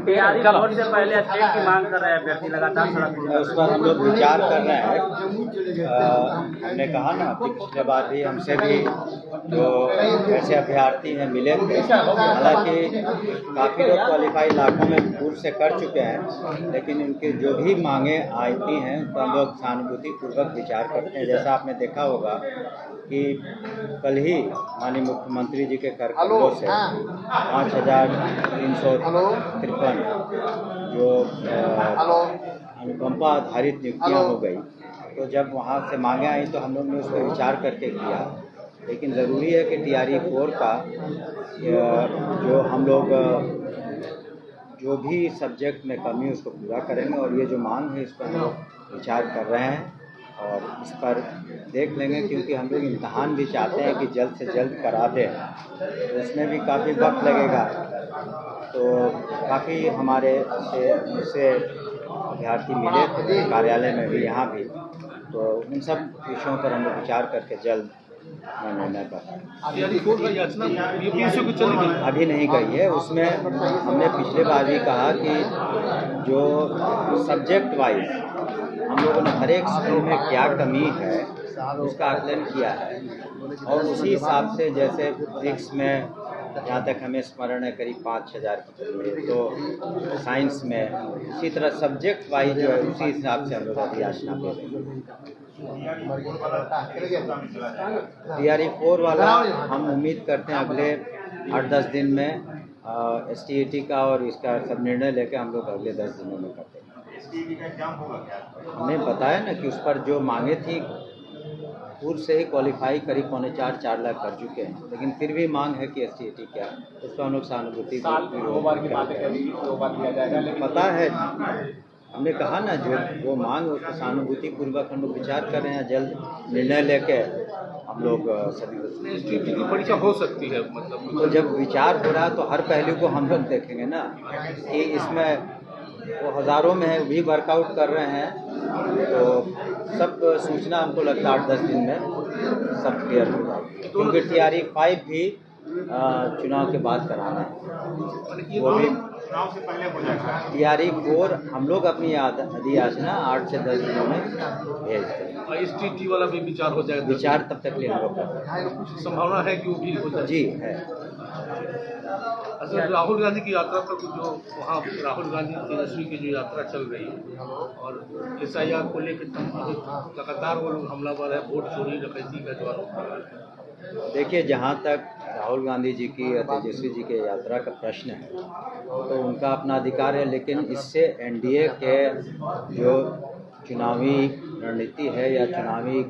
तैयारी वोट से पहले स्टेट की मांग कर रहे हैं अभ्यर्थी लगातार सड़क उस पर हम लोग विचार कर रहे हैं। हमने कहा ना पिछले बार भी हमसे भी जो ऐसे अभ्यर्थी हैं मिले थे, हालांकि काफ़ी लोग क्वालिफाई लाखों में पूर्व से कर चुके हैं, लेकिन उनकी जो भी मांगे आती हैं तो हम लोग सहानुभूतिपूर्वक विचार करते हैं। जैसा आपने देखा होगा कि कल ही माननीय मुख्यमंत्री जी के करकमलों से 5,353 जो अनुकंपा आधारित नियुक्तियाँ हो गई, तो जब वहाँ से मांगे आई तो हम लोग ने उस पर विचार करके किया। लेकिन ज़रूरी है कि TRE 4 का जो हम लोग जो भी सब्जेक्ट में कमी उसको पूरा करेंगे, और ये जो मांग है इस पर हम लोग विचार कर रहे हैं और इस पर देख लेंगे, क्योंकि हम लोग इम्तहान भी चाहते हैं कि जल्द से जल्द करा दें, तो उसमें भी काफ़ी वक्त लगेगा। तो काफ़ी हमारे से अभ्यर्थी मिले थे कार्यालय में भी, यहाँ भी, तो उन सब विषयों पर हम लोग विचार करके जल्द निर्णय कर। अभी नहीं गई है, उसमें हमने पिछले बार भी कहा कि जो सब्जेक्ट वाइज हम लोगों ने हर एक स्कूल में क्या कमी है उसका आकलन किया है, और उसी हिसाब से जैसे फिजिक्स में जहाँ तक हमें स्मरण है करीब 5,000 की कमी है, तो साइंस में इसी तरह सब्जेक्ट वाइज जो है उसी हिसाब से हम लोग अभियाचना दे रहे हैं। TRE 4 वाला हम उम्मीद करते हैं अगले 8-10 दिन में STET का और इसका सब निर्णय लेकर हम लोग अगले 10 दिनों में करते हैं। STET का एग्जाम होगा क्या? हमने बताया ना कि उस पर जो मांगे थी पूर्व से ही क्वालिफाई करीब 4.25 लाख कर चुके हैं, लेकिन फिर भी मांग है कि STET क्या, उसको हम लोग सहानुभूति पता है। हमने कहा ना जो वो मांग है उसको सहानुभूति पूर्वक हम लोग विचार कर रहे हैं, जल्द निर्णय लेके हम लोग सभी STET की परीक्षा हो सकती है, मतलब तो जब विचार हो रहा है तो हर पहलू को हम लोग देखेंगे ना कि इसमें वो हज़ारों में है, भी वर्कआउट कर रहे हैं, तो सब सूचना हमको लगता है 8-10 दिन में सब क्लियर हो जाएगी, क्योंकि TRE 5 भी चुनाव के बाद कराना है, वो भी चुनाव से पहले हो जाएगा। TRE 4 हम लोग अपनी अधियाचना 8 से 10 दिनों में भेज दें। STET वाला भी विचार हो जाएगा, विचार तब तक ले हम लोग कुछ संभावना है कि वो भी हो जाए? जी है। अच्छा, राहुल गांधी की यात्रा पर जो वहाँ राहुल गांधी तेजस्वी की जो यात्रा चल रही है और SIR को लेकर लगातार वो लोग हमलावर है, वोट चोरी डकैती का जो आरोप है। देखिए, जहाँ तक राहुल गांधी जी की या तेजस्वी जी के यात्रा का प्रश्न है तो उनका अपना अधिकार है, लेकिन इससे NDA के जो चुनावी रणनीति है या चुनावी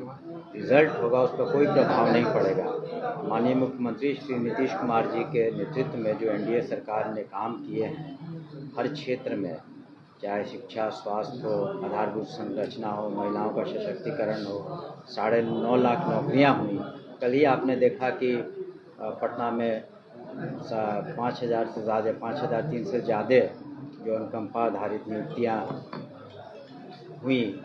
रिजल्ट होगा उस पर कोई प्रभाव नहीं पड़ेगा। माननीय मुख्यमंत्री श्री नीतीश कुमार जी के नेतृत्व में जो NDA सरकार ने काम किए हैं हर क्षेत्र में, चाहे शिक्षा, स्वास्थ्य हो, आधारभूत संरचना हो, महिलाओं का सशक्तिकरण हो, 9.5 लाख नौकरियां हुई। कल ही आपने देखा कि पटना में 5,000 से ज़्यादा 5,003 से ज़्यादा जो अनुकंपा आधारित नियुक्तियाँ हुई,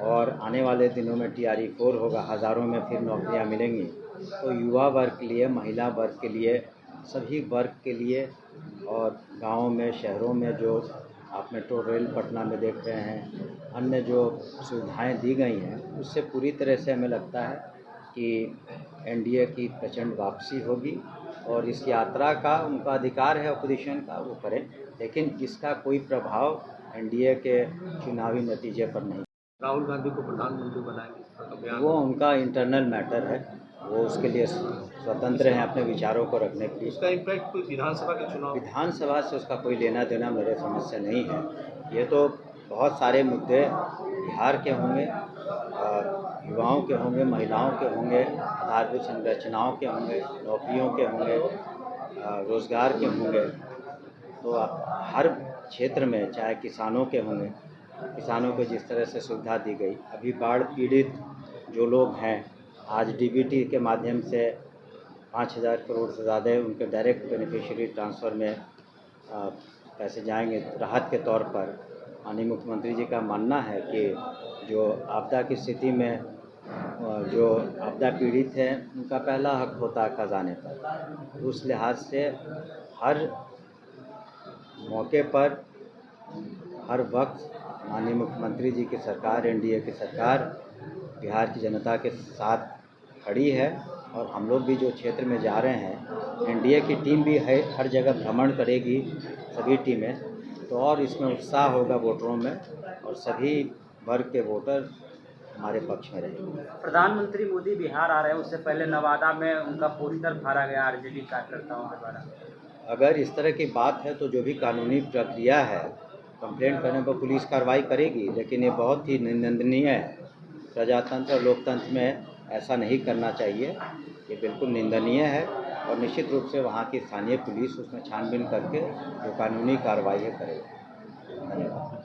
और आने वाले दिनों में TRE 4 होगा, हज़ारों में फिर नौकरियां मिलेंगी। तो युवा वर्ग के लिए, महिला वर्ग के लिए, सभी वर्ग के लिए, और गाँवों में, शहरों में जो आप मेट्रो रेल पटना में देख रहे हैं, अन्य जो सुविधाएं दी गई हैं, उससे पूरी तरह से हमें लगता है कि NDA की प्रचंड वापसी होगी, और इस यात्रा का उनका अधिकार है अपोजिशन का, वो करें, लेकिन इसका कोई प्रभाव NDA के चुनावी नतीजे पर नहीं। राहुल गांधी को प्रधानमंत्री बनाएंगे, वो उनका इंटरनल मैटर है, वो उसके लिए स्वतंत्र हैं अपने विचारों को रखने के लिए। उसका इम्पैक्ट कोई विधानसभा के चुनाव, विधानसभा से उसका कोई लेना देना मेरे समझ से नहीं है। ये तो बहुत सारे मुद्दे बिहार के होंगे, युवाओं के होंगे, महिलाओं के होंगे, आधारभूत संरचनाओं के होंगे, नौकरियों के होंगे, रोज़गार के होंगे। तो हर क्षेत्र में, चाहे किसानों के होंगे, किसानों को जिस तरह से सुविधा दी गई, अभी बाढ़ पीड़ित जो लोग हैं, आज DBT के माध्यम से 5,000 करोड़ से ज़्यादा उनके डायरेक्ट बेनिफिशियरी ट्रांसफ़र में पैसे जाएंगे राहत के तौर पर। माननीय मुख्यमंत्री जी का मानना है कि जो आपदा की स्थिति में जो आपदा पीड़ित हैं उनका पहला हक होता है खजाने पर। उस लिहाज से हर मौके पर हर वक्त माननीय मुख्यमंत्री जी की सरकार, एनडीए की सरकार बिहार की जनता के साथ खड़ी है। और हम लोग भी जो क्षेत्र में जा रहे हैं, एनडीए की टीम भी है, हर जगह भ्रमण करेगी सभी टीमें, तो और इसमें उत्साह होगा वोटरों में और सभी वर्ग के वोटर हमारे पक्ष में रहेंगे। प्रधानमंत्री मोदी बिहार आ रहे हैं, उससे पहले नवादा में उनका पोस्टर फाड़ा गया आरजेडी कार्यकर्ताओं के द्वारा। अगर इस तरह की बात है तो जो भी कानूनी प्रक्रिया है, कंप्लेंट करने पर पुलिस कार्रवाई करेगी, लेकिन ये बहुत ही निंदनीय है। प्रजातंत्र और लोकतंत्र में ऐसा नहीं करना चाहिए, ये बिल्कुल निंदनीय है और निश्चित रूप से वहाँ की स्थानीय पुलिस उसमें छानबीन करके जो कानूनी कार्रवाई है करेगी। धन्यवाद।